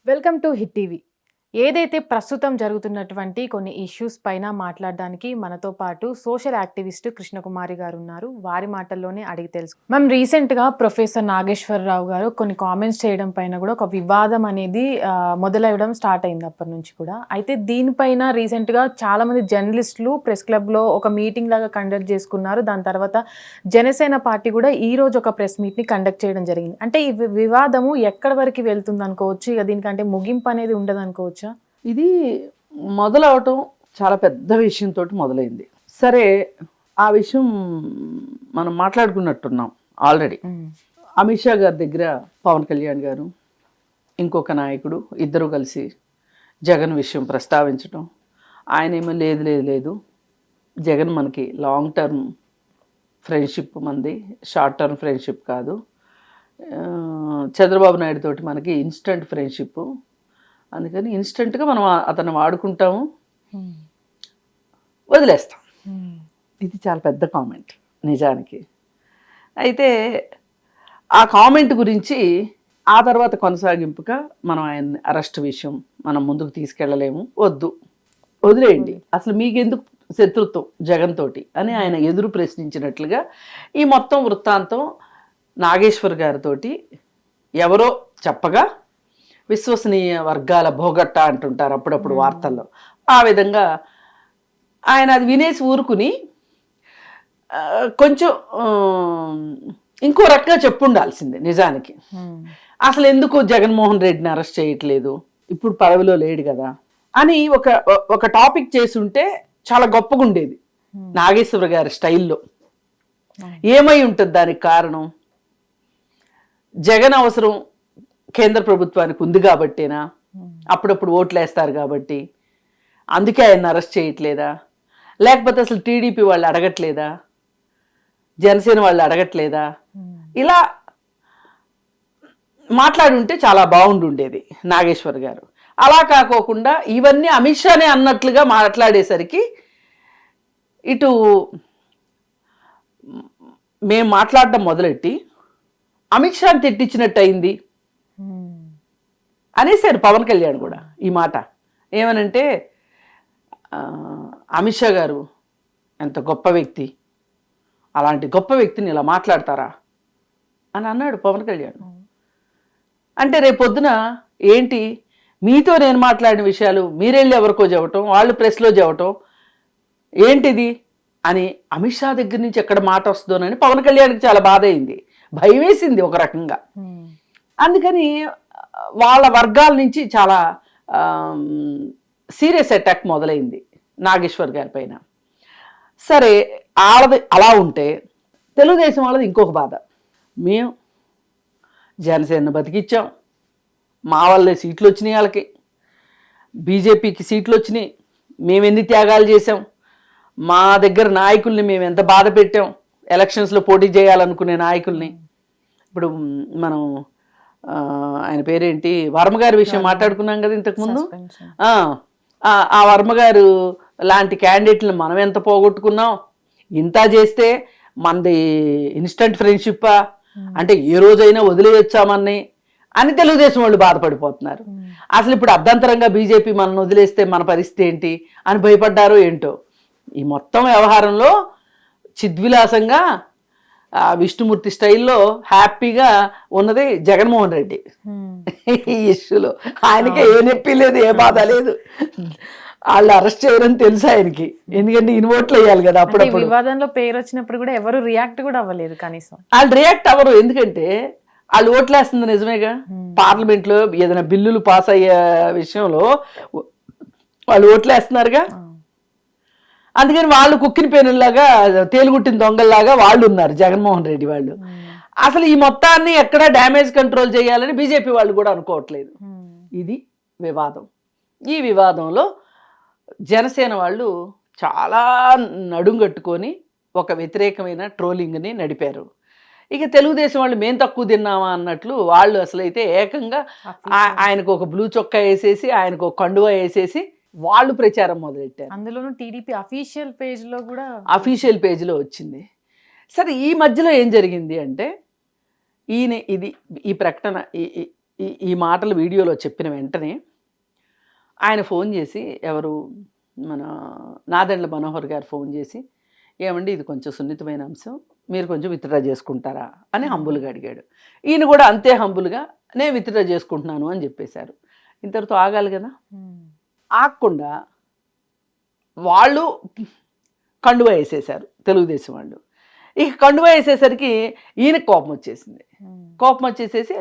Welcome to hit TV. ఏదైతే ప్రస్తుతం జరుగుతున్నటువంటి కొన్ని ఇష్యూస్ పైన మాట్లాడడానికి మనతో పాటు సోషల్ యాక్టివిస్ట్ కృష్ణకుమారి గారు ఉన్నారు. వారి మాటల్లోనే అడిగి తెలుసు. మ్యామ్, రీసెంట్గా ప్రొఫెసర్ నాగేశ్వరరావు గారు కొన్ని కామెంట్స్ చేయడం పైన కూడా ఒక వివాదం అనేది మొదలవ్వడం స్టార్ట్ అయింది అప్పటి నుంచి కూడా. అయితే దీనిపైన రీసెంట్గా చాలామంది జర్నలిస్టులు ప్రెస్ క్లబ్లో ఒక మీటింగ్ లాగా కండక్ట్ చేసుకున్నారు. దాని తర్వాత జనసేన పార్టీ కూడా ఈ రోజు ఒక ప్రెస్ మీట్ని కండక్ట్ చేయడం జరిగింది. అంటే ఈ వివాదము ఎక్కడి వరకు వెళ్తుంది అనుకోవచ్చు? ఇక దీనికంటే ముగింపు అనేది ఉండదు అనుకోవచ్చు. ఇది మొదలవటం చాలా పెద్ద విషయంతో మొదలైంది. సరే, ఆ విషయం మనం మాట్లాడుకున్నట్టున్నాం ఆల్రెడీ. అమిత్ షా గారి దగ్గర పవన్ కళ్యాణ్ గారు, ఇంకొక నాయకుడు ఇద్దరు కలిసి జగన్ విషయం ప్రస్తావించటం. ఆయన ఏమో లేదు లేదు లేదు, జగన్ మనకి లాంగ్ టర్మ్ ఫ్రెండ్షిప్, మంది షార్ట్ టర్మ్ ఫ్రెండ్షిప్ కాదు, చంద్రబాబు నాయుడు తోటి మనకి ఇన్స్టంట్ ఫ్రెండ్షిప్, అందుకని ఇన్స్టెంట్గా మనం అతన్ని వాడుకుంటాము, వదిలేస్తాం. ఇది చాలా పెద్ద కామెంట్ నిజానికి. అయితే ఆ కామెంట్ గురించి ఆ తర్వాత కొనసాగింపుగా మనం ఆయన అరెస్ట్ విషయం మనం ముందుకు తీసుకెళ్ళలేము, వదిలేయండి, అసలు మీకెందుకు శత్రుత్వం జగన్ తోటి అని ఆయన ఎదురు ప్రశ్నించినట్లుగా ఈ మొత్తం వృత్తాంతం నాగేశ్వర్ గారితోటి ఎవరో చెప్పగా విశ్వసనీయ వర్గాల భోగట్ట అంటుంటారు అప్పుడప్పుడు వార్తల్లో. ఆ విధంగా ఆయన అది వినేసి ఊరుకుని కొంచెం ఇంకో రకంగా చెప్పుండాల్సిందే నిజానికి. అసలు ఎందుకు జగన్మోహన్ రెడ్డిని అరెస్ట్ చేయట్లేదు, ఇప్పుడు పదవిలో లేడు కదా అని ఒక టాపిక్ చేసి ఉంటే చాలా గొప్పగా ఉండేది నాగేశ్వర గారి స్టైల్లో. ఏమై ఉంటుంది దానికి కారణం? జగన్ అవసరం కేంద్ర ప్రభుత్వానికి ఉంది కాబట్టేనా, అప్పుడప్పుడు ఓట్లు వేస్తారు కాబట్టి అందుకే ఆయన అరెస్ట్ చేయట్లేదా, లేకపోతే అసలు టీడీపీ వాళ్ళు అడగట్లేదా, జనసేన వాళ్ళు అడగట్లేదా? ఇలా మాట్లాడి ఉంటే చాలా బాగుండుండేది నాగేశ్వర్ గారు. అలా కాకోకుండా ఇవన్నీ అమిత్ షానే అన్నట్లుగా మాట్లాడేసరికి ఇటు మేము మాట్లాడటం మొదలెట్టి అమిత్ షాని తిట్టించినట్టు అయింది అనేసారు పవన్ కళ్యాణ్ కూడా ఈ మాట. ఏమనంటే అమిత్ షా గారు ఎంత గొప్ప వ్యక్తి, అలాంటి గొప్ప వ్యక్తిని ఇలా మాట్లాడతారా అని అన్నాడు పవన్ కళ్యాణ్. అంటే రేపొద్దున ఏంటి, మీతో నేను మాట్లాడిన విషయాలు మీరెళ్ళి ఎవరికో చెప్పటం, వాళ్ళు ప్రెస్లో చెప్పటం ఏంటిది అని అమిత్ షా దగ్గర నుంచి ఎక్కడ మాట వస్తుందోనని పవన్ కళ్యాణ్కి చాలా బాధ అయింది, భయం వేసింది ఒక రకంగా. అందుకని వాళ్ళ వర్గాల నుంచి చాలా సీరియస్ అటాక్ మొదలైంది నాగేశ్వర్ గారి పైన. సరే, వాళ్ళది అలా ఉంటే తెలుగుదేశం వాళ్ళది ఇంకొక బాధ. మేము జనసేన బతికిచ్చాం, మా వాళ్ళే సీట్లు వచ్చినాయి, వాళ్ళకి బీజేపీకి సీట్లు వచ్చినాయి, మేము ఎన్ని త్యాగాలు చేసాం, మా దగ్గర నాయకుల్ని మేము ఎంత బాధ పెట్టాం, ఎలక్షన్స్లో పోటీ చేయాలనుకునే నాయకుల్ని. ఇప్పుడు మనం ఆయన పేరేంటి, వర్మ గారి విషయం మాట్లాడుకున్నాం కదా ఇంతకుముందు. ఆ వర్మ గారు లాంటి క్యాండిడేట్లను మనం ఎంత పోగొట్టుకున్నాం, ఇంత చేస్తే మనది ఇన్స్టంట్ ఫ్రెండ్షిప్పా, అంటే ఏ రోజైనా వదిలేయొచ్చామని అని తెలుగుదేశం వాళ్ళు బాధపడిపోతున్నారు. అసలు ఇప్పుడు అర్ధంతరంగా బీజేపీ మనల్ని వదిలేస్తే మన పరిస్థితి ఏంటి అని భయపడ్డారో ఏంటో. ఈ మొత్తం వ్యవహారంలో చిద్విలాసంగా విష్ణుమూర్తి స్టైల్లో హ్యాపీగా ఉన్నది జగన్మోహన్ రెడ్డి. ఈ ఇష్యూలో ఆయనకే ఏ నొప్పి లేదు, ఏ బాధ లేదు. వాళ్ళు అరెస్ట్ చేయరని తెలుసు ఆయనకి, ఎందుకంటే ఇన్వోట్లు వేయాలి కదా. అప్పుడు వివాదంలో పేరు వచ్చినప్పుడు కూడా ఎవరు రియాక్ట్ కూడా అవ్వలేదు, కనీసం వాళ్ళు రియాక్ట్ అవ్వరు. ఎందుకంటే వాళ్ళు ఓట్లేస్తుంది నిజమేగా. పార్లమెంట్లో ఏదైనా బిల్లులు పాస్ అయ్యే విషయంలో వాళ్ళు ఓట్లేస్తున్నారుగా. అందుకని వాళ్ళు కుక్కిన పేనుల్లాగా, తేలుగుట్టిన దొంగల్లాగా వాళ్ళు ఉన్నారు జగన్మోహన్ రెడ్డి వాళ్ళు. అసలు ఈ మొత్తాన్ని ఎక్కడ డ్యామేజ్ కంట్రోల్ చేయాలని బీజేపీ వాళ్ళు కూడా అనుకోవట్లేదు. ఇది వివాదం. ఈ వివాదంలో జనసేన వాళ్ళు చాలా నడుంగట్టుకొని ఒక వ్యతిరేకమైన ట్రోలింగ్ని నడిపారు. ఇక తెలుగుదేశం వాళ్ళు మేము తక్కువ తిన్నామా అన్నట్లు వాళ్ళు అసలైతే ఏకంగా ఆయనకు ఒక బ్లూ చొక్కా వేసేసి, ఆయనకు ఒక కండువా వేసేసి వాళ్ళు ప్రచారం మొదలెట్టారు. అందులోనూ టీడీపీ అఫీషియల్ పేజ్లో కూడా, అఫీషియల్ పేజ్లో వచ్చింది. సరే, ఈ మధ్యలో ఏం జరిగింది అంటే ఈ ప్రకటన ఈ మాటలు వీడియోలో చెప్పిన వెంటనే ఆయన ఫోన్ చేసి, ఎవరు మన నాదెండ్ల మనోహర్ గారు ఫోన్ చేసి, ఏమండి ఇది కొంచెం సున్నితమైన అంశం, మీరు కొంచెం విత్డ్రా చేసుకుంటారా అని హంబుల్గా అడిగాడు. ఈయన కూడా అంతే హంబుల్గా నేను విత్డ్రా చేసుకుంటున్నాను అని చెప్పేశారు. ఇంతటితో ఆగాలి కదా. ఆగకుండా వాళ్ళు కండువా వేసేశారు, తెలుగుదేశం వాళ్ళు. ఇక కండువా వేసేసరికి ఈయనకు కోపం వచ్చేసింది. కోపం వచ్చేసేసి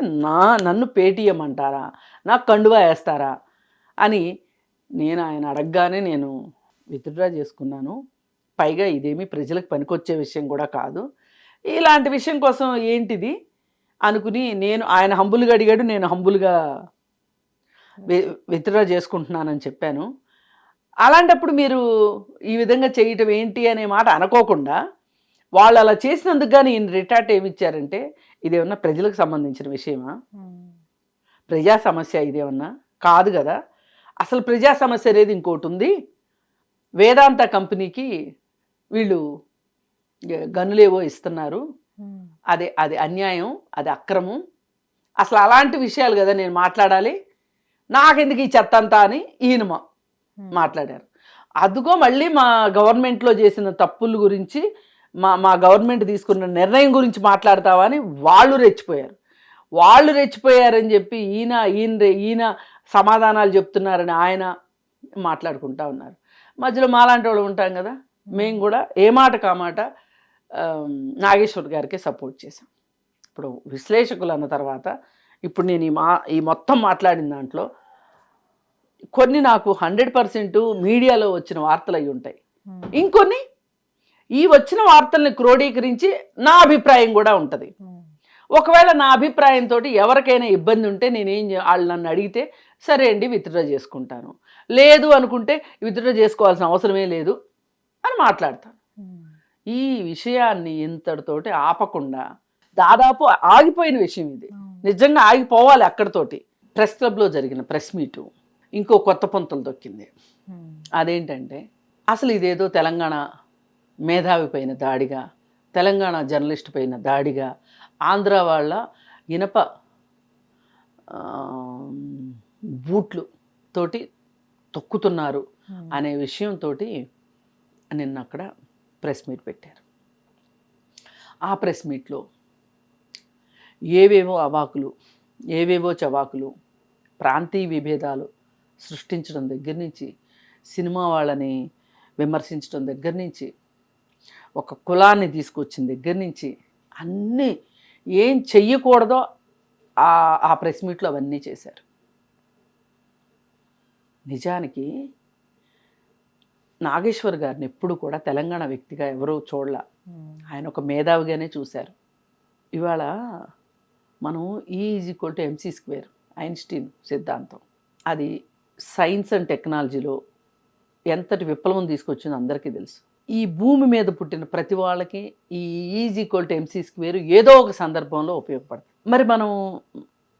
నన్ను పేటీఎం అంటారా, నాకు కండువా వేస్తారా అని నేను ఆయన అడగగానే నేను విత్డ్రా చేసుకున్నాను. పైగా ఇదేమీ ప్రజలకు పనికొచ్చే విషయం కూడా కాదు, ఇలాంటి విషయం కోసం ఏంటిది అనుకుని నేను, ఆయన హంబుల్గా అడిగాడు, నేను హంబుల్గా విత్డ్రా చేసుకుంటున్నానని చెప్పాను. అలాంటప్పుడు మీరు ఈ విధంగా చేయటం ఏంటి అనే మాట అనుకోకుండా వాళ్ళు అలా చేసినందుకు కానీ ఈయన రిటార్ట్ ఏమిచ్చారంటే, ఇదేమన్నా ప్రజలకు సంబంధించిన విషయమా, ప్రజా సమస్య ఇదేమన్నా కాదు కదా, అసలు ప్రజా సమస్య అనేది ఇంకోటి ఉంది, వేదాంత కంపెనీకి వీళ్ళు గనులేవో ఇస్తున్నారు, అది అన్యాయం, అది అక్రమం, అసలు అలాంటి విషయాలు కదా నేను మాట్లాడాలి, నాకెందుకు ఈ చెత్త అంతా అని ఈయన మాట్లాడారు. అదుగో మళ్ళీ మా గవర్నమెంట్లో చేసిన తప్పుల గురించి, మా గవర్నమెంట్ తీసుకున్న నిర్ణయం గురించి మాట్లాడతావా అని వాళ్ళు రెచ్చిపోయారని చెప్పి ఈయన సమాధానాలు చెప్తున్నారని ఆయన మాట్లాడుకుంటా ఉన్నారు. మధ్యలో మాలాంటి వాళ్ళు ఉంటాం కదా, మేము కూడా ఏ మాట కామాట నాగేశ్వర్ గారికి సపోర్ట్ చేశాం. ఇప్పుడు విశ్లేషకులు అన్న తర్వాత ఇప్పుడు నేను ఈ మొత్తం మాట్లాడిన దాంట్లో కొన్ని నాకు 100% మీడియాలో వచ్చిన వార్తలు అయి ఉంటాయి, ఇంకొన్ని ఈ వచ్చిన వార్తల్ని క్రోడీకరించి నా అభిప్రాయం కూడా ఉంటుంది. ఒకవేళ నా అభిప్రాయంతో ఎవరికైనా ఇబ్బంది ఉంటే వాళ్ళు నన్ను అడిగితే సరే అండి విత్డ్రా చేసుకుంటాను, లేదు అనుకుంటే విత్డ్రా చేసుకోవాల్సిన అవసరమే లేదు అని మాట్లాడతాను. ఈ విషయాన్ని ఇంతటితోటి ఆపకుండా దాదాపు ఆగిపోయిన విషయం ఇది, నిజంగా ఆగిపోవాలి అక్కడితోటి. ప్రెస్ క్లబ్లో జరిగిన ప్రెస్ మీటు ఇంకో కొత్త పొంతలు దొక్కింది. అదేంటంటే అసలు ఇదేదో తెలంగాణ మేధావి పైన దాడిగా, తెలంగాణ జర్నలిస్ట్ పైన దాడిగా, ఆంధ్ర వాళ్ళ ఇనప బూట్లు తోటి తొక్కుతున్నారు అనే విషయంతో నిన్న అక్కడ ప్రెస్ మీట్ పెట్టారు. ఆ ప్రెస్ మీట్లో ఏవేవో అవాకులు, ఏవేవో చవాకులు, ప్రాంతీయ విభేదాలు సృష్టించడం దగ్గర నుంచి, సినిమా వాళ్ళని విమర్శించడం దగ్గర నుంచి, ఒక కులాన్ని తీసుకొచ్చిన దగ్గర నుంచి అన్నీ ఏం చెయ్యకూడదో ఆ ప్రెస్ మీట్లో అవన్నీ చేశారు. నిజానికి నాగేశ్వర్ గారిని ఎప్పుడు కూడా తెలంగాణ వ్యక్తిగా ఎవరూ చూడలే, ఆయన ఒక మేధావిగానే చూశారు. ఇవాళ మనం E=mc² ఐన్స్టీన్ సిద్ధాంతం, అది సైన్స్ అండ్ టెక్నాలజీలో ఎంతటి విప్లవం తీసుకొచ్చిందో అందరికీ తెలుసు. ఈ భూమి మీద పుట్టిన ప్రతి వాళ్ళకి ఈ E=mc² ఏదో ఒక సందర్భంలో ఉపయోగపడుతుంది. మరి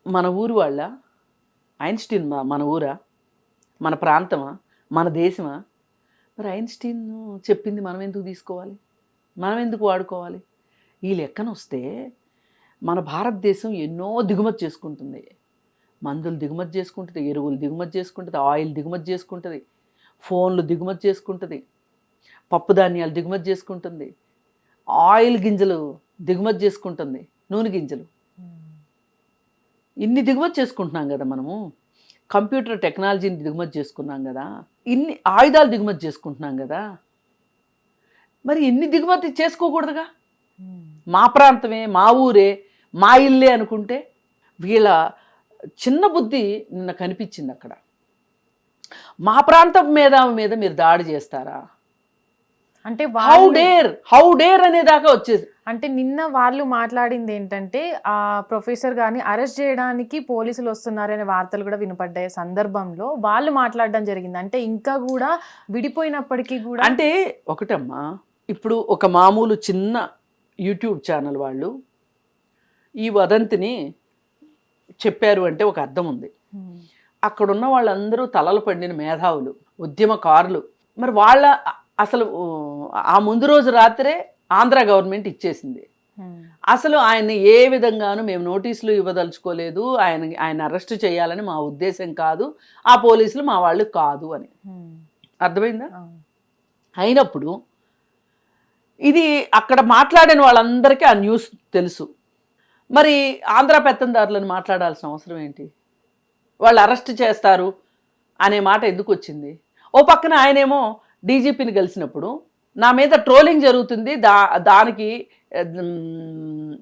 మన ఊరు వాళ్ళ ఐన్స్టీన్ మన ఊరా, మన ప్రాంతమా, మన దేశమా? మరి ఐన్స్టీన్ చెప్పింది మనం ఎందుకు తీసుకోవాలి, మనం ఎందుకు వాడుకోవాలి? ఈ లెక్కన వస్తే మన భారతదేశం ఎన్నో దిగుమతి చేసుకుంటుంది, మందులు దిగుమతి చేసుకుంటుంది, ఎరువులు దిగుమతి చేసుకుంటుంది, ఆయిల్ దిగుమతి చేసుకుంటుంది, ఫోన్లు దిగుమతి చేసుకుంటుంది, పప్పు ధాన్యాలు దిగుమతి చేసుకుంటుంది, ఆయిల్ గింజలు దిగుమతి చేసుకుంటుంది, నూనె గింజలు, ఇన్ని దిగుమతి చేసుకుంటున్నాం కదా మనము. కంప్యూటర్ టెక్నాలజీని దిగుమతి చేసుకున్నాం కదా, ఇన్ని ఆయుధాలు దిగుమతి చేసుకుంటున్నాం కదా, మరి ఎన్ని దిగుమతి చేసుకోకూడదుగా? మా ప్రాంతమే, మా ఊరే, మా ఇల్లే అనుకుంటే వీళ్ళ చిన్న బుద్ధి నిన్న కనిపించింది అక్కడ. మా ప్రాంతం మీద మీరు దాడి చేస్తారా అంటే హౌ డేర్ అనేదాకా వచ్చేది. అంటే నిన్న వాళ్ళు మాట్లాడింది ఏంటంటే ఆ ప్రొఫెసర్ గారిని అరెస్ట్ చేయడానికి పోలీసులు వస్తున్నారనే వార్తలు కూడా వినపడ్డాయి సందర్భంలో వాళ్ళు మాట్లాడడం జరిగింది. అంటే ఇంకా కూడా విడిపోయినప్పటికీ కూడా అంటే ఒకటమ్మా, ఇప్పుడు ఒక మామూలు చిన్న యూట్యూబ్ ఛానల్ వాళ్ళు ఈ వదంతిని చెప్పారు అంటే ఒక అర్థం ఉంది. అక్కడున్న వాళ్ళందరూ తలలు పండిన మేధావులు, ఉద్యమకారులు. మరి వాళ్ళ అసలు ఆ ముందు రోజు రాత్రే ఆంధ్ర గవర్నమెంట్ ఇచ్చేసింది అసలు ఆయన్ని ఏ విధంగానూ మేము నోటీసులు ఇవ్వదలుచుకోలేదు, ఆయన అరెస్ట్ చేయాలని మా ఉద్దేశం కాదు, ఆ పోలీసులు మా వాళ్ళు కాదు అని. అర్థమైందా? అయినప్పుడు ఇది అక్కడ మాట్లాడిన వాళ్ళందరికీ ఆ న్యూస్ తెలుసు. మరి ఆంధ్ర పెత్తందారులను మాట్లాడాల్సిన అవసరం ఏంటి? వాళ్ళు అరెస్ట్ చేస్తారు అనే మాట ఎందుకు వచ్చింది? ఓ పక్కన ఆయనేమో డీజీపీని కలిసినప్పుడు నా మీద ట్రోలింగ్ జరుగుతుంది,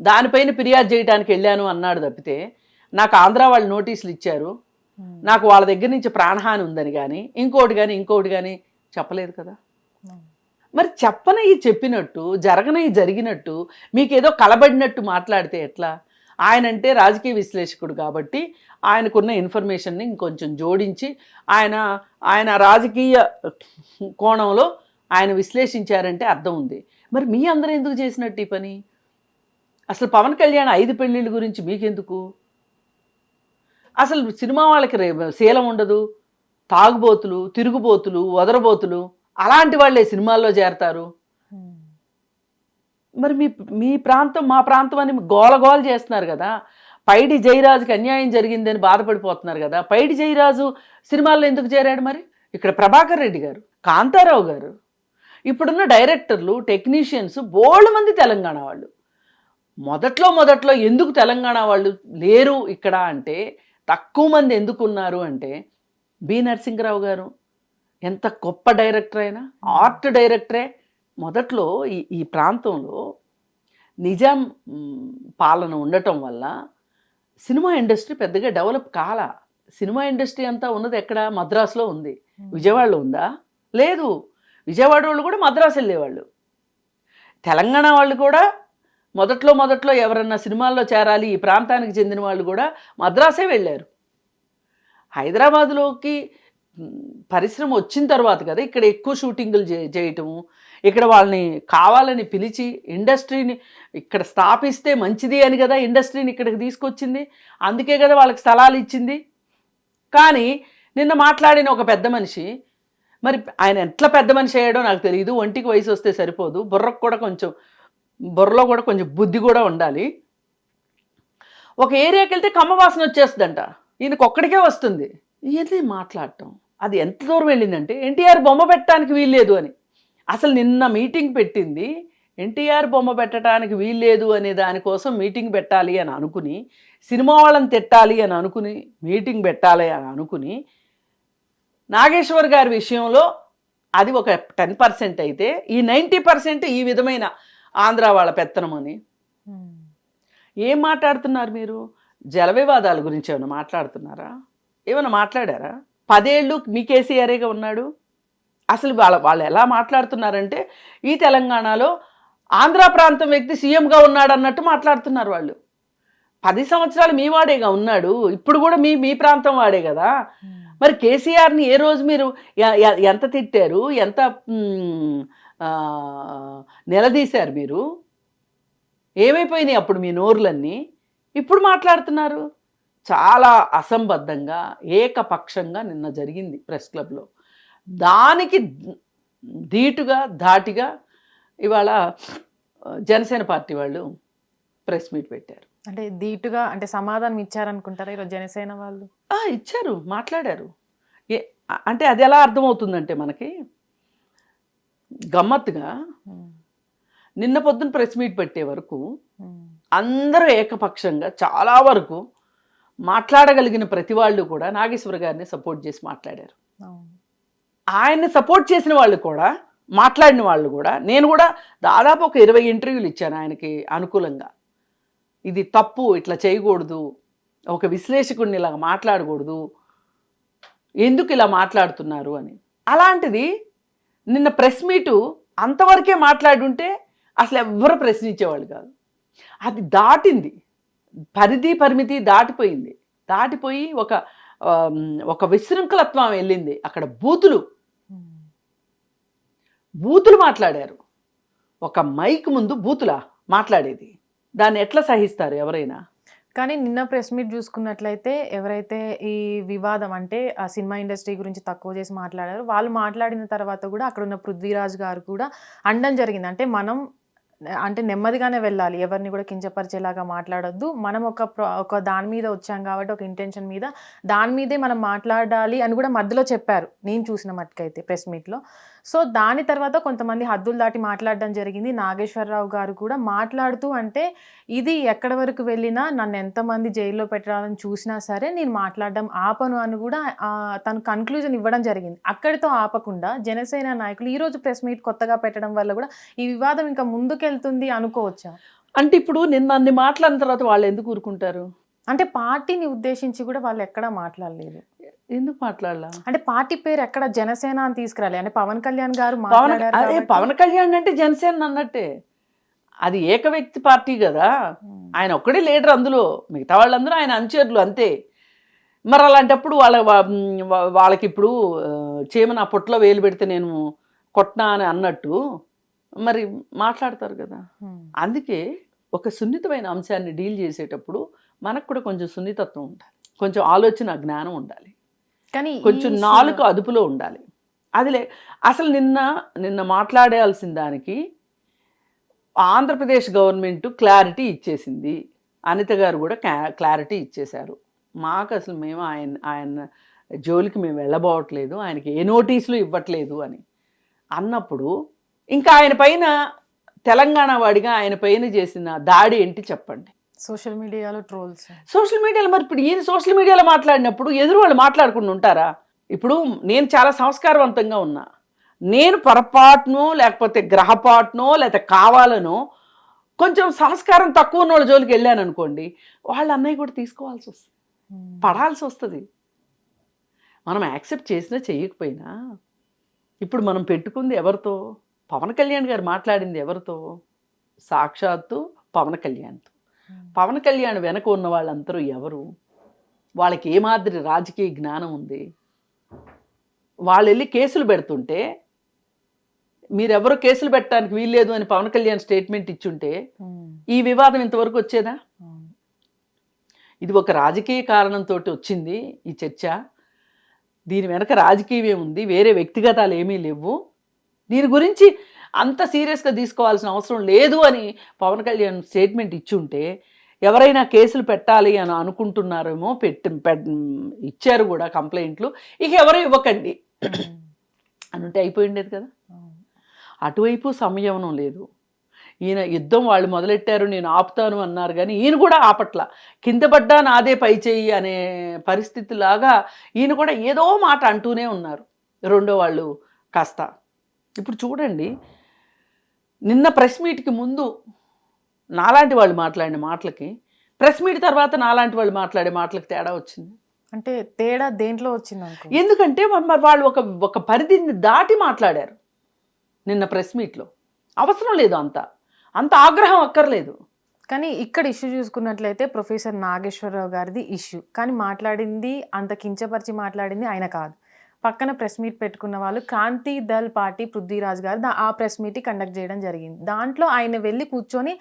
దానిపైన ఫిర్యాదు చేయడానికి వెళ్ళాను అన్నాడు తప్పితే, నాకు ఆంధ్ర వాళ్ళు నోటీసులు ఇచ్చారు, నాకు వాళ్ళ దగ్గర నుంచి ప్రాణహాని ఉందని కానీ ఇంకోటి కానీ చెప్పలేదు కదా. మరి చెప్పనవి చెప్పినట్టు, జరగనవి జరిగినట్టు, మీకేదో కలబడినట్టు మాట్లాడితే ఎట్లా? ఆయనంటే రాజకీయ విశ్లేషకుడు కాబట్టి ఆయనకున్న ఇన్ఫర్మేషన్ని ఇంకొంచెం జోడించి ఆయన రాజకీయ కోణంలో ఆయన విశ్లేషించారంటే అర్థం ఉంది. మరి మీ అందరూ ఎందుకు చేసినట్టు ఈ పని? అసలు పవన్ కళ్యాణ్ 5 పెళ్ళిళ్ళ గురించి మీకెందుకు? అసలు సినిమా వాళ్ళకి శీలం ఉండదు, తాగుబోతులు, తిరుగుబోతులు, వదరబోతులు అలాంటి వాళ్ళే సినిమాల్లో చేరతారు. మరి మీ ప్రాంతం మా ప్రాంతం అని గోలగోల చేస్తున్నారు కదా. పైడి జయరాజుకి అన్యాయం జరిగిందని బాధపడిపోతున్నారు కదా. పైడి జయరాజు సినిమాల్లో ఎందుకు చేరాడు? మరి ఇక్కడ ప్రభాకర్ రెడ్డి గారు, కాంతారావు గారు, ఇప్పుడున్న డైరెక్టర్లు, టెక్నీషియన్స్ బోల్డ్ మంది తెలంగాణ వాళ్ళు. మొదట్లో ఎందుకు తెలంగాణ వాళ్ళు లేరు ఇక్కడ అంటే, తక్కువ మంది ఎందుకు ఉన్నారు అంటే, బి నరసింహరావు గారు ఎంత గొప్ప డైరెక్టర్ అయినా, ఆర్ట్ డైరెక్టరే. మొదట్లో ఈ ప్రాంతంలో నిజాం పాలన ఉండటం వల్ల సినిమా ఇండస్ట్రీ పెద్దగా డెవలప్ కాలా. సినిమా ఇండస్ట్రీ అంతా ఉన్నది ఎక్కడ? మద్రాసులో ఉంది. విజయవాడలో ఉందా? లేదు. విజయవాడ వాళ్ళు కూడా మద్రాసు వెళ్ళేవాళ్ళు. తెలంగాణ వాళ్ళు కూడా మొదట్లో ఎవరన్నా సినిమాల్లో చేరాలి ఈ ప్రాంతానికి చెందిన వాళ్ళు కూడా మద్రాసే వెళ్ళారు. హైదరాబాద్లోకి పరిశ్రమ వచ్చిన తర్వాత కదా ఇక్కడ ఎక్కువ షూటింగులు చేయటము, ఇక్కడ వాళ్ళని కావాలని పిలిచి ఇండస్ట్రీని ఇక్కడ స్థాపిస్తే మంచిది అని కదా ఇండస్ట్రీని ఇక్కడికి తీసుకొచ్చింది. అందుకే కదా వాళ్ళకి స్థలాలు ఇచ్చింది. కానీ నిన్న మాట్లాడిన ఒక పెద్ద మనిషి, మరి ఆయన ఎట్లా పెద్ద మనిషి అయ్యాడో నాకు తెలియదు. ఒంటికి వయసు వస్తే సరిపోదు, బుర్రలో కూడా కొంచెం బుద్ధి కూడా ఉండాలి. ఒక ఏరియాకి వెళ్తే కమ్మ వాసన వచ్చేస్తుందంట, ఈయనకు ఒక్కడికే వస్తుంది. ఇది మాట్లాడటం అది ఎంత దూరం వెళ్ళిందంటే ఎన్టీఆర్ బొమ్మ పెట్టడానికి వీల్లేదు అని. అసలు నిన్న మీటింగ్ పెట్టింది ఎన్టీఆర్ బొమ్మ పెట్టడానికి వీల్లేదు అనే దానికోసం మీటింగ్ పెట్టాలి అని అనుకుని, సినిమా వాళ్ళని తిట్టాలి అని అనుకుని మీటింగ్ పెట్టాలి అని అనుకుని, నాగేశ్వర్ గారి విషయంలో అది ఒక 10% అయితే ఈ 90% ఈ విధమైన ఆంధ్ర వాళ్ళ పెత్తనం అని. ఏం మాట్లాడుతున్నారు మీరు? జల వివాదాల గురించి ఏమైనా మాట్లాడుతున్నారా? ఏమైనా మాట్లాడారా? 10 ఏళ్ళు మీ కేసీఆర్ఏగా ఉన్నాడు. అసలు వాళ్ళు ఎలా మాట్లాడుతున్నారంటే ఈ తెలంగాణలో ఆంధ్ర ప్రాంతం వ్యక్తి సీఎంగా ఉన్నాడు అన్నట్టు మాట్లాడుతున్నారు వాళ్ళు. 10 సంవత్సరాలు మీ వాడేగా ఉన్నాడు, ఇప్పుడు కూడా మీ ప్రాంతం వాడే కదా. మరి కేసీఆర్ని ఏ రోజు మీరు ఎంత తిట్టారు, ఎంత నిలదీశారు? మీరు ఏమైపోయినాయి అప్పుడు మీ నోరులన్నీ? ఇప్పుడు మాట్లాడుతున్నారు. చాలా అసంబద్ధంగా, ఏకపక్షంగా నిన్న జరిగింది ప్రెస్ క్లబ్లో. దానికి ధాటిగా ఇవాళ జనసేన పార్టీ వాళ్ళు ప్రెస్ మీట్ పెట్టారు. అంటే ధీటుగా అంటే సమాధానం ఇచ్చారనుకుంటారా ఈరోజు జనసేన వాళ్ళు? ఇచ్చారు, మాట్లాడారు. అంటే అది ఎలా అర్థమవుతుందంటే మనకి గమ్మత్తుగా నిన్న పొద్దున ప్రెస్ మీట్ పెట్టే వరకు అందరూ ఏకపక్షంగా చాలా వరకు మాట్లాడగలిగిన ప్రతి వాళ్ళు కూడా నాగేశ్వర గారిని సపోర్ట్ చేసి మాట్లాడారు. ఆయన్ని సపోర్ట్ చేసిన వాళ్ళు కూడా, మాట్లాడిన వాళ్ళు కూడా, నేను కూడా దాదాపు ఒక 20 ఇంటర్వ్యూలు ఇచ్చాను ఆయనకి అనుకూలంగా. ఇది తప్పు, ఇట్లా చేయకూడదు, ఒక విశ్లేషకుడిని ఇలా మాట్లాడకూడదు, ఎందుకు ఇలా మాట్లాడుతున్నారు అని. అలాంటిది నిన్న ప్రెస్ మీటు అంతవరకే మాట్లాడుంటే అసలు ఎవ్వరు ప్రశ్నించేవాళ్ళు కాదు. అది దాటింది, పరిమితి దాటిపోయి ఒక విశృంఖలత్వం వెళ్ళింది. అక్కడ బూతులు మాట్లాడారు. ఒక మైక్ ముందు బూతులా మాట్లాడేది? దాన్ని ఎట్లా సహిస్తారు ఎవరైనా? కానీ నిన్న ప్రెస్ మీట్ చూసుకున్నట్లయితే ఎవరైతే ఈ వివాదం అంటే ఆ సినిమా ఇండస్ట్రీ గురించి తక్కువ చేసి మాట్లాడారో వాళ్ళు మాట్లాడిన తర్వాత కూడా అక్కడ ఉన్న పృథ్వీరాజ్ గారు కూడా అనడం జరిగింది. అంటే మనం అంటే నెమ్మదిగానే వెళ్ళాలి, ఎవరిని కూడా కించపరిచేలాగా మాట్లాడొద్దు, మనం ఒక దాని మీద వచ్చాం కాబట్టి ఒక ఇంటెన్షన్ మీద దాని మీదే మనం మాట్లాడాలి అని కూడా మధ్యలో చెప్పారు నేను చూసిన మట్టుకైతే ప్రెస్ మీట్లో. సో దాని తర్వాత కొంతమంది హద్దులు దాటి మాట్లాడడం జరిగింది. నాగేశ్వరరావు గారు కూడా మాట్లాడుతూ అంటే ఇది ఎక్కడి వరకు వెళ్ళినా నన్ను ఎంతమంది జైల్లో పెట్టాలని చూసినా సరే నేను మాట్లాడడం ఆపను అని కూడా తను కన్క్లూజన్ ఇవ్వడం జరిగింది. అక్కడితో ఆపకుండా జనసేన నాయకులు ఈరోజు ప్రెస్ మీట్ కొత్తగా పెట్టడం వల్ల కూడా ఈ వివాదం ఇంకా ముందుకెళ్తుంది అనుకోవచ్చా? అంటే ఇప్పుడు నిన్న అన్ని మాట్లాడిన తర్వాత వాళ్ళు ఎందుకు ఊరుకుంటారు? అంటే పార్టీని ఉద్దేశించి కూడా వాళ్ళు ఎక్కడా మాట్లాడలేదు. ఎందుకు మాట్లాడాల? అంటే పార్టీ పేరు ఎక్కడ జనసేన అని తీసుకురాలి. అంటే పవన్ కళ్యాణ్ గారు అదే మాట్లాడారు. పవన్ కళ్యాణ్ అంటే జనసేన అన్నట్టే, అది ఏక వ్యక్తి పార్టీ కదా, ఆయన ఒక్కడే లీడర్, అందులో మిగతా వాళ్ళందరూ ఆయన అనుచరులు అంతే. మరి అలాంటప్పుడు వాళ్ళకి ఇప్పుడు చీమ నా పొట్టలో వేలు పెడితే నేను కొట్టినా అని అన్నట్టు మరి మాట్లాడతారు కదా. అందుకే ఒక సున్నితమైన అంశాన్ని డీల్ చేసేటప్పుడు మనకు కూడా కొంచెం సున్నితత్వం ఉండాలి, కొంచెం ఆలోచన జ్ఞానం ఉండాలి, కానీ కొంచెం నాలుక అదుపులో ఉండాలి. అది అసలు నిన్న మాట్లాడాల్సిన దానికి ఆంధ్రప్రదేశ్ గవర్నమెంట్ క్లారిటీ ఇచ్చేసింది, అనిత గారు కూడా క్లారిటీ ఇచ్చేశారు. మాకు అసలు మేము ఆయన జోలికి మేము వెళ్ళబోవట్లేదు, ఆయనకి ఏ నోటీసులు ఇవ్వట్లేదు అని అన్నప్పుడు ఇంకా ఆయన పైన తెలంగాణ వాడిగా ఆయన పైన చేసిన దాడి ఏంటి చెప్పండి? సోషల్ మీడియాలో ట్రోల్స్. సోషల్ మీడియాలో మరి ఇప్పుడు ఈయన సోషల్ మీడియాలో మాట్లాడినప్పుడు ఎదురు వాళ్ళు మాట్లాడకుండా ఉంటారా? ఇప్పుడు నేను చాలా సంస్కారవంతంగా ఉన్నా, నేను పొరపాటునో లేకపోతే గ్రహపాటునో లేకపోతే కావాలనో కొంచెం సంస్కారం తక్కువ ఉన్న వాళ్ళ జోలికి వెళ్ళాను అనుకోండి, వాళ్ళ అన్నయ్య కూడా తీసుకోవాల్సి వస్తుంది, పడాల్సి వస్తుంది. మనం యాక్సెప్ట్ చేసినా చేయకపోయినా ఇప్పుడు మనం పెట్టుకుంది ఎవరితో? పవన్ కళ్యాణ్ గారు మాట్లాడింది ఎవరితో? సాక్షాత్తు పవన్ కళ్యాణ్తో. పవన్ కళ్యాణ్ వెనక ఉన్న వాళ్ళందరూ ఎవరు? వాళ్ళకి ఏ మాదిరి రాజకీయ జ్ఞానం ఉంది? వాళ్ళు వెళ్ళి కేసులు పెడుతుంటే మీరెవరు కేసులు పెట్టడానికి వీల్లేదు అని పవన్ కళ్యాణ్ స్టేట్మెంట్ ఇచ్చుంటే ఈ వివాదం ఇంతవరకు వచ్చేదా? ఇది ఒక రాజకీయ కారణంతో వచ్చింది ఈ చర్చ. దీని వెనక రాజకీయం ఏముంది, వేరే వ్యక్తిగతాలు ఏమీ లేవు. దీని గురించి అంత సీరియస్గా తీసుకోవాల్సిన అవసరం లేదు అని పవన్ కళ్యాణ్ స్టేట్మెంట్ ఇచ్చుంటే ఎవరైనా కేసులు పెట్టాలి అని అనుకుంటున్నారేమో, ఇచ్చారు కూడా కంప్లైంట్లు, ఇక ఎవరు ఇవ్వకండి అని ఉంటే అయిపోయి ఉండేది కదా. అటువైపు సంయమనం లేదు. ఈయన యుద్ధం వాళ్ళు మొదలెట్టారు, నేను ఆపుతాను అన్నారు, కానీ ఈయన కూడా ఆపట్ల. కింద పడ్డా నాదే పై చెయ్యి అనే పరిస్థితిలాగా ఈయన కూడా ఏదో మాట అంటూనే ఉన్నారు రెండో వాళ్ళు కాస్త. ఇప్పుడు చూడండి, నిన్న ప్రెస్ మీట్కి ముందు నాలాంటి వాళ్ళు మాట్లాడిన మాటలకి, ప్రెస్ మీట్ తర్వాత నాలాంటి వాళ్ళు మాట్లాడే మాటలకి తేడా వచ్చింది. అంటే తేడా దేంట్లో వచ్చింది? ఎందుకంటే వాళ్ళు ఒక పరిధిని దాటి మాట్లాడారు నిన్న ప్రెస్ మీట్లో. అవసరం లేదు అంత ఆగ్రహం అక్కర్లేదు. కానీ ఇక్కడ ఇష్యూ చూసుకున్నట్లయితే ప్రొఫెసర్ నాగేశ్వరరావు గారిది ఇష్యూ, కానీ మాట్లాడింది అంత కించపరిచి మాట్లాడింది ఆయన కాదు. పక్కన ప్రెస్ మీట్ పెట్టుకున్న వాళ్ళు క్రాంతి దళ్ పార్టీ పృథ్వీరాజ్ గారు ఆ ప్రెస్ మీట్ కండక్ట్ చేయడం జరిగింది. దాంట్లో ఆయన వెళ్ళి కూర్చొని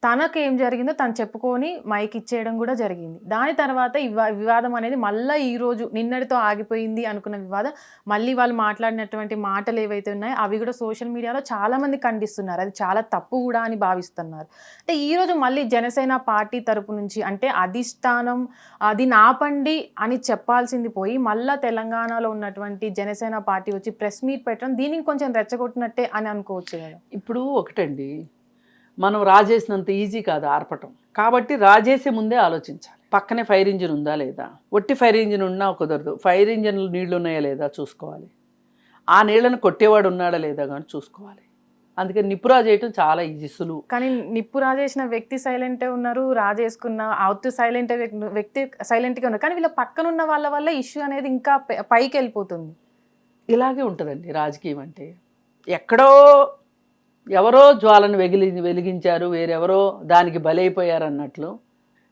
తనకు ఏం జరిగిందో తను చెప్పుకొని మైక్ ఇచ్చేయడం కూడా జరిగింది. దాని తర్వాత వివాదం అనేది మళ్ళీ ఈరోజు నిన్నటితో ఆగిపోయింది అనుకున్న వివాదం మళ్ళీ వాళ్ళు మాట్లాడినటువంటి మాటలు ఏవైతే ఉన్నాయో అవి కూడా సోషల్ మీడియాలో చాలామంది ఖండిస్తున్నారు, అది చాలా తప్పు కూడా అని భావిస్తున్నారు. అంటే ఈరోజు మళ్ళీ జనసేన పార్టీ తరపు నుంచి అంటే అధిష్టానం అది నాపండి అని చెప్పాల్సింది పోయి మళ్ళీ తెలంగాణలో ఉన్నటువంటి జనసేన పార్టీ వచ్చి ప్రెస్ మీట్ పెట్టడం దీనికి కొంచెం రెచ్చగొట్టినట్టే అని అనుకోవచ్చు కదా. ఇప్పుడు ఒకటండి, మనం రాజేసినంత ఈజీ కాదు ఆర్పటం, కాబట్టి రాజేసే ముందే ఆలోచించాలి. పక్కనే ఫైర్ ఇంజిన్ ఉందా లేదా? ఒట్టి ఫైర్ ఇంజిన్ ఉన్నా కుదరదు, ఫైర్ ఇంజిన్లు నీళ్లు ఉన్నాయా లేదా చూసుకోవాలి, ఆ నీళ్లను కొట్టేవాడు ఉన్నాడా లేదా కానీ చూసుకోవాలి. అందుకని నిప్పు రాజేయటం చాలా ఈజీ, సులువు. కానీ నిప్పు రాజేసిన వ్యక్తి సైలెంటే ఉన్నారు, రాజేసుకున్న అవుట్ సైలెంట్ వ్యక్తి సైలెంట్గా ఉన్నారు, కానీ వీళ్ళ పక్కన ఉన్న వాళ్ళ వల్ల ఇష్యూ అనేది ఇంకా పైకి వెళ్ళిపోతుంది. ఇలాగే ఉంటుందండి రాజకీయం అంటే. ఎక్కడో ఎవరో జ్వాలను వెలిగించారు, వేరెవరో దానికి బలైపోయారు అన్నట్లు.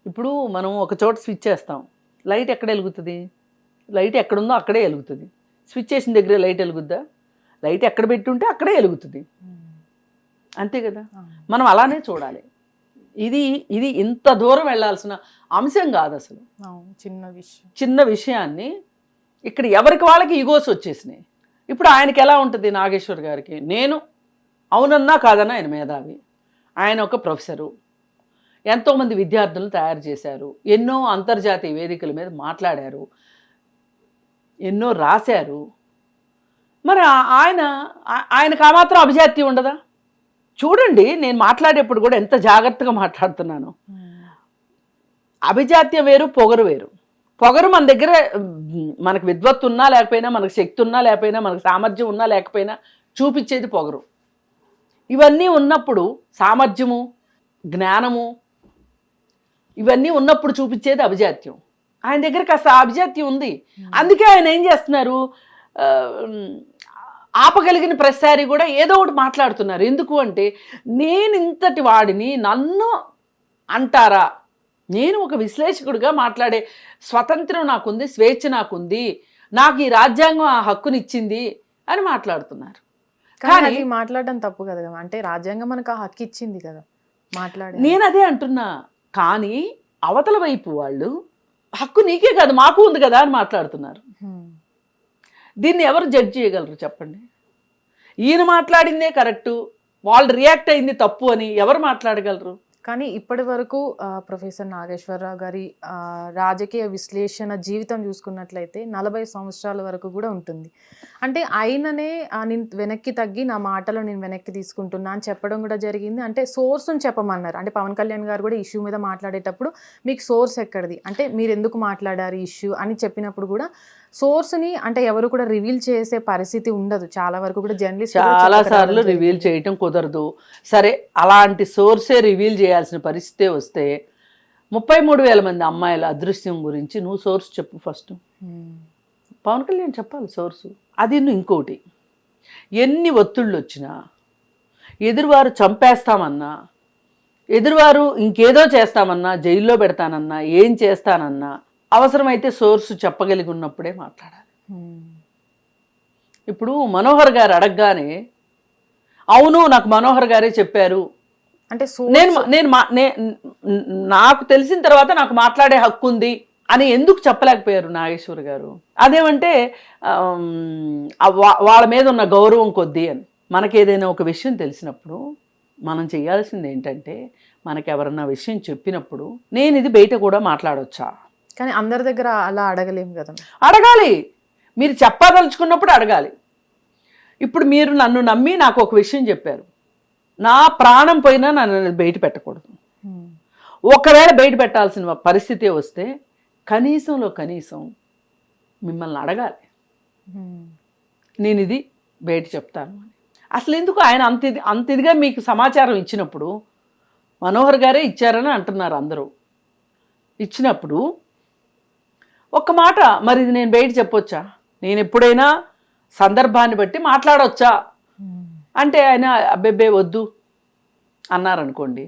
ఇప్పుడు మనం ఒక చోట స్విచ్ చేస్తాం, లైట్ ఎక్కడ వెలుగుతుంది? లైట్ ఎక్కడుందో అక్కడే వెలుగుతుంది. స్విచ్ చేసిన దగ్గరే లైట్ వెలుగుద్దా? లైట్ ఎక్కడ పెట్టుంటే అక్కడే వెలుగుతుంది, అంతే కదా. మనం అలానే చూడాలి. ఇది ఇంత దూరం వెళ్ళాల్సిన అంశం కాదు అసలు. చిన్న విషయాన్ని ఇక్కడ ఎవరికి వాళ్ళకి ఈగోస్ వచ్చేసినాయి. ఇప్పుడు ఆయనకి ఎలా ఉంటుంది, నాగేశ్వర్ గారికి నేను అవునన్నా కాదన్నా ఆయన మేధావి, ఆయన ఒక ప్రొఫెసరు, ఎంతోమంది విద్యార్థులను తయారు చేశారు, ఎన్నో అంతర్జాతీయ వేదికల మీద మాట్లాడారు, ఎన్నో రాశారు. మరి ఆయనకు ఆ మాత్రం అభిజాత్యం ఉండదా? చూడండి, నేను మాట్లాడేప్పుడు కూడా ఎంత జాగ్రత్తగా మాట్లాడుతున్నాను. అభిజాత్యం వేరు, పొగరు వేరు. పొగరు మన దగ్గర మనకు విద్వత్తు ఉన్నా లేకపోయినా, మనకు శక్తి ఉన్నా లేకపోయినా, మనకు సామర్థ్యం ఉన్నా లేకపోయినా చూపించేది పొగరు. ఇవన్నీ ఉన్నప్పుడు, సామర్థ్యము, జ్ఞానము ఇవన్నీ ఉన్నప్పుడు చూపించేది అభిజాత్యం. ఆయన దగ్గర కాస్త అభిజాత్యం ఉంది. అందుకే ఆయన ఏం చేస్తున్నారు, ఆపగలిగిన ప్రతిసారి కూడా ఏదో ఒకటి మాట్లాడుతున్నారు. ఎందుకు అంటే, నేను ఇంతటి వాడిని నన్ను అంటారా, నేను ఒక విశ్లేషకుడిగా మాట్లాడే స్వతంత్రం నాకుంది, స్వేచ్ఛ నాకుంది, నాకు ఈ రాజ్యాంగం ఆ హక్కునిచ్చింది అని మాట్లాడుతున్నారు. కానీ మాట్లాడడం తప్పు కదా, అంటే రాజ్యాంగం మనకు ఆ హక్కు ఇచ్చింది కదా మాట్లాడే. నేను అదే అంటున్నా. కానీ అవతల వైపు వాళ్ళు హక్కు నీకే కాదు మాకు ఉంది కదా అని మాట్లాడుతున్నారు. దీన్ని ఎవరు జడ్జ్ చేయగలరు చెప్పండి? ఈయన మాట్లాడిందే కరెక్టు, వాళ్ళు రియాక్ట్ అయింది తప్పు అని ఎవరు మాట్లాడగలరు? కానీ ఇప్పటి వరకు ప్రొఫెసర్ నాగేశ్వరరావు గారి రాజకీయ విశ్లేషణ జీవితం చూసుకున్నట్లయితే 40 సంవత్సరాల వరకు కూడా ఉంటుంది. అంటే ఆయననే నేను వెనక్కి తగ్గి నా మాటలో నేను వెనక్కి తీసుకుంటున్నా అని చెప్పడం కూడా జరిగింది. అంటే సోర్స్ని చెప్పమన్నారు. అంటే పవన్ కళ్యాణ్ గారు కూడా ఇష్యూ మీద మాట్లాడేటప్పుడు మీకు సోర్స్ ఎక్కడిది, అంటే మీరు ఎందుకు మాట్లాడారు ఇష్యూ అని చెప్పినప్పుడు కూడా సోర్స్ని అంటే ఎవరు కూడా రివీల్ చేసే పరిస్థితి ఉండదు. చాలా వరకు కూడా జర్నలిస్ట్ చాలా సార్లు రివీల్ చేయటం కుదరదు. సరే, అలాంటి సోర్సే రివీల్ చేయాల్సిన పరిస్థితే వస్తే 33,000 మంది అమ్మాయిల అదృశ్యం గురించి నువ్వు సోర్స్ చెప్పు ఫస్ట్. పవన్ కళ్యాణ్ చెప్పాలి సోర్సు. అది నువ్వు ఇంకోటి, ఎన్ని ఒత్తిళ్ళు వచ్చినా, ఎదురువారు చంపేస్తామన్నా, ఎదురువారు ఇంకేదో చేస్తామన్నా, జైల్లో పెడతానన్నా, ఏం చేస్తానన్నా, అవసరమైతే సోర్సు చెప్పగలిగి ఉన్నప్పుడే మాట్లాడాలి. ఇప్పుడు మనోహర్ గారు అడగగానే అవును నాకు మనోహర్ గారే చెప్పారు అంటే నాకు తెలిసిన తర్వాత నాకు మాట్లాడే హక్కు ఉంది అని ఎందుకు చెప్పలేకపోయారు నాగేశ్వర్ గారు? అదేమంటే వాళ్ళ మీద ఉన్న గౌరవం కొద్దీ అని. మనకేదైనా ఒక విషయం తెలిసినప్పుడు మనం చేయాల్సింది ఏంటంటే, మనకెవరన్నా విషయం చెప్పినప్పుడు నేను ఇది బయట కూడా మాట్లాడొచ్చా? కానీ అందరి దగ్గర అలా అడగలేము కదా. అడగాలి, మీరు చెప్పదలుచుకున్నప్పుడు అడగాలి. ఇప్పుడు మీరు నన్ను నమ్మి నాకు ఒక విషయం చెప్పారు, నా ప్రాణం పోయినా నన్ను బయట పెట్టకూడదు. ఒకవేళ బయట పెట్టాల్సిన పరిస్థితి వస్తే కనీసంలో కనీసం మిమ్మల్ని అడగాలి, నేను ఇది బయట చెప్తాను అని. అసలు ఎందుకు ఆయన అంత ఇదిగా మీకు సమాచారం ఇచ్చినప్పుడు, మనోహర్ గారే ఇచ్చారని అంటున్నారు అందరూ, ఇచ్చినప్పుడు ఒక్క మాట మరి ఇది నేను బయట చెప్పొచ్చా, నేను ఎప్పుడైనా సందర్భాన్ని బట్టి మాట్లాడొచ్చా అంటే ఆయన అబ్బెబ్బే వద్దు అన్నారనుకోండి,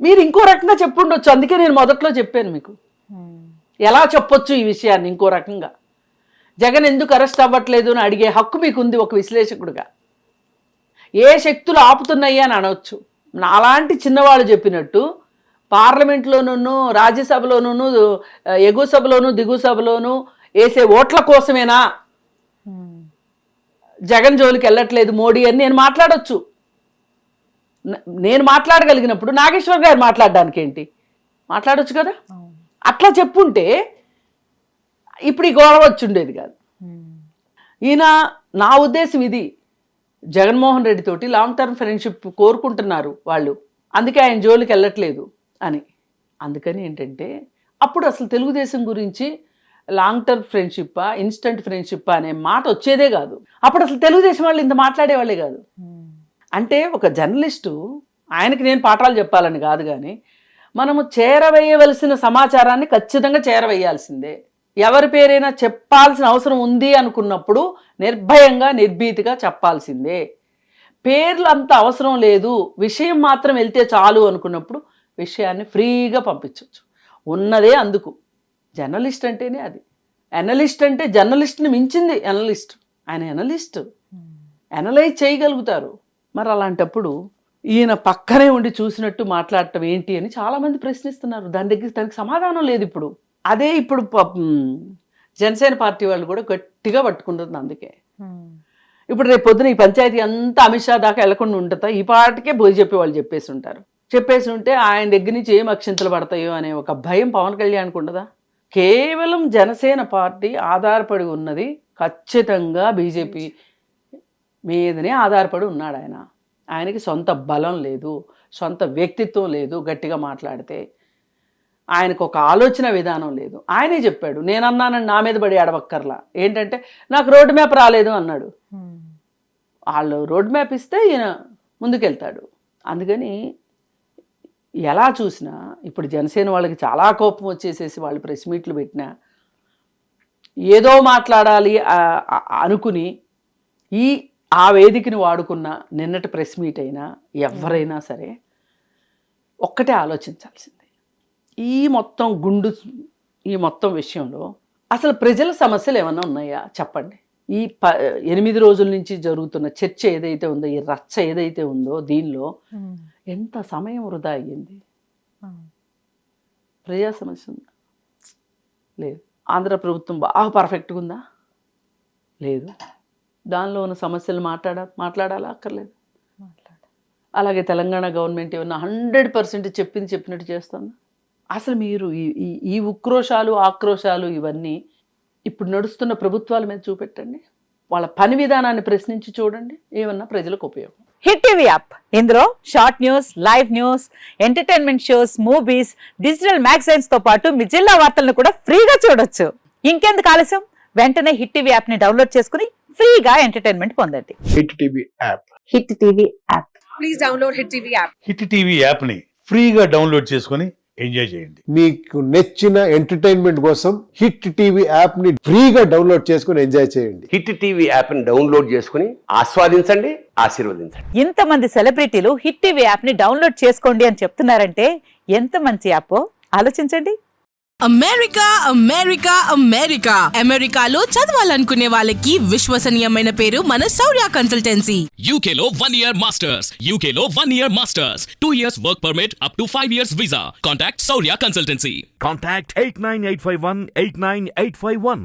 మీరు ఇంకో రకంగా చెప్పుండొచ్చు. అందుకే నేను మొదట్లో చెప్పాను మీకు ఎలా చెప్పొచ్చు ఈ విషయాన్ని ఇంకో రకంగా. జగన్ ఎందుకు అరెస్ట్ అవ్వట్లేదు అని అడిగే హక్కు మీకు ఉంది ఒక విశ్లేషకుడిగా. ఏ శక్తులు ఆపుతున్నాయి అని అనవచ్చు. నాలాంటి చిన్నవాళ్ళు చెప్పినట్టు పార్లమెంట్లోనూ, రాజ్యసభలోనూ, ఎగువ సభలోను, దిగువ సభలోను వేసే ఓట్ల కోసమేనా జగన్ జోలికి వెళ్ళట్లేదు మోడీ అని నేను మాట్లాడొచ్చు. నేను మాట్లాడగలిగినప్పుడు నాగేశ్వర్ గారు మాట్లాడడానికి ఏంటి? మాట్లాడొచ్చు కదా. అట్లా చెప్పుంటే ఇప్పుడు ఈ గొడవ వచ్చి ఉండేది కాదు. ఈయన నా ఉద్దేశం ఇది, జగన్మోహన్ రెడ్డి తోటి లాంగ్ టర్మ్ ఫ్రెండ్షిప్ కోరుకుంటున్నారు వాళ్ళు, అందుకే ఆయన జోలికి వెళ్ళట్లేదు అని. అందుకని ఏంటంటే అప్పుడు అసలు తెలుగుదేశం గురించి లాంగ్ టర్మ్ ఫ్రెండ్షిప్పా, ఇన్స్టంట్ ఫ్రెండ్షిప్పా అనే మాట వచ్చేదే కాదు. అప్పుడు అసలు తెలుగుదేశం వాళ్ళు ఇంత మాట్లాడేవాళ్ళే కాదు. అంటే ఒక జర్నలిస్టు, ఆయనకి నేను పాఠాలు చెప్పాలని కాదు, కానీ మనము చేరవేయవలసిన సమాచారాన్ని ఖచ్చితంగా చేరవేయాల్సిందే. ఎవరి పేరైనా చెప్పాల్సిన అవసరం ఉంది అనుకున్నప్పుడు నిర్భయంగా, నిర్భీతిగా చెప్పాల్సిందే. పేర్లు అంత అవసరం లేదు, విషయం మాత్రం వెళ్తే చాలు అనుకున్నప్పుడు విషయాన్ని ఫ్రీగా పంపించవచ్చు. ఉన్నదే అందుకు. జర్నలిస్ట్ అంటేనే అది. ఎనలిస్ట్ అంటే జర్నలిస్ట్ని మించింది ఎనలిస్ట్. ఆయన ఎనలిస్ట్, ఎనలైజ్ చేయగలుగుతారు. మరి అలాంటప్పుడు ఈయన పక్కనే ఉండి చూసినట్టు మాట్లాడటం ఏంటి అని చాలామంది ప్రశ్నిస్తున్నారు. దానికి సమాధానం లేదు ఇప్పుడు. అదే ఇప్పుడు జనసేన పార్టీ వాళ్ళు కూడా గట్టిగా పట్టుకుంటుంది. అందుకే ఇప్పుడు రేపు పొద్దున ఈ పంచాయతీ అంతా అమిత్ షా దాకా వెళ్లకుండా ఉంటుందా? ఈ పాటికే బోయి చెప్పే వాళ్ళు చెప్పేసి ఉంటారు. చెప్పేసి ఉంటే ఆయన దగ్గర నుంచి ఏం అక్షింతలు పడతాయో అనే ఒక భయం పవన్ కళ్యాణ్కి ఉండదా? కేవలం జనసేన పార్టీ ఆధారపడి ఉన్నది ఖచ్చితంగా బీజేపీ మీదనే ఆధారపడి ఉన్నాడు ఆయన. ఆయనకి సొంత బలం లేదు, సొంత వ్యక్తిత్వం లేదు. గట్టిగా మాట్లాడితే ఆయనకు ఒక ఆలోచన విధానం లేదు. ఆయనే చెప్పాడు, నేనన్నానని నా మీద పడి అడవక్కర్లా. ఏంటంటే నాకు రోడ్ మ్యాప్ రాలేదు అన్నాడు. వాళ్ళు రోడ్ మ్యాప్ ఇస్తే ఈయన ముందుకెళ్తాడు. అందుకని ఎలా చూసినా ఇప్పుడు జనసేన వాళ్ళకి చాలా కోపం వచ్చేసేసి వాళ్ళు ప్రెస్ మీట్లు పెట్టినా ఏదో మాట్లాడాలి అనుకుని ఆ వేదికని వాడుకున్న నిన్నటి ప్రెస్ మీట్ అయినా ఎవరైనా సరే ఒక్కటే ఆలోచించాల్సింది, ఈ మొత్తం విషయంలో అసలు ప్రజల సమస్యలు ఏమన్నా ఉన్నాయా చెప్పండి. ఈ 8 రోజుల నుంచి జరుగుతున్న చర్చ ఏదైతే ఉందో, ఈ రచ్చ ఏదైతే ఉందో, దీనిలో ఎంత సమయం వృధా అయ్యింది? ప్రజా సమస్య ఉందా? లేదు. ఆంధ్ర ప్రభుత్వం బాగా పర్ఫెక్ట్గా ఉందా? లేదు. దానిలో ఉన్న సమస్యలు మాట్లాడాలా? అక్కర్లేదు. అలాగే తెలంగాణ గవర్నమెంట్ ఏమన్నా 100% చెప్పినట్టు చేస్తుందా? అసలు మీరు ఈ ఉక్రోషాలు ఆక్రోషాలు ఇవన్నీ ఇప్పుడు నడుస్తున్న ప్రభుత్వాల మీద చూపెట్టండి, వాళ్ళ పని విధానాన్ని ప్రశ్నించి చూడండి, ఏమన్నా ప్రజలకు ఉపయోగం. హిట్ టీవీ యాప్, ఇందులో short news, live news, entertainment shows, movies, digital magazines తో పాటు మీ జిల్లా వార్తలను కూడా ఫ్రీగా చూడొచ్చు. ఇంకెందుకు ఆలస్యం, వెంటనే హిట్ టీవీ యాప్ ని డౌన్లోడ్ చేసుకుని ఫ్రీగా ఎంటర్టైన్మెంట్ పొందండి. Hit TV app. Hit TV app. Please download hit TV app. Hit TV యాప్ని ఫ్రీగా డౌన్లోడ్ చేసుకొని ఎంజాయ్ చేయండి. మీకు నచ్చిన ఎంటర్టైన్మెంట్ కోసం హిట్ టీవీ యాప్ ని ఫ్రీగా డౌన్లోడ్ చేసుకుని ఎంజాయ్ చేయండి. హిట్ టీవీ యాప్ ని డౌన్లోడ్ చేసుకుని ఆస్వాదించండి, ఆశీర్వదించండి. ఇంతమంది సెలబ్రిటీలు హిట్ టీవీ యాప్ ని డౌన్లోడ్ చేసుకోండి అని చెప్తున్నారంటే ఎంత మంచి యాప్ ఆలోచించండి. అమెరికా అమెరికా అమెరికా అమెరికాలో చదవాలనుకునే వాళ్ళకి విశ్వసనీయమైన పేరు మన శౌర్య కన్సల్టెన్సీ. UK లో 1 year masters, UK లో 1 year masters, 2 years work permit up to 5 years visa. Contact Saurya Consultancy. Contact 89851 89851.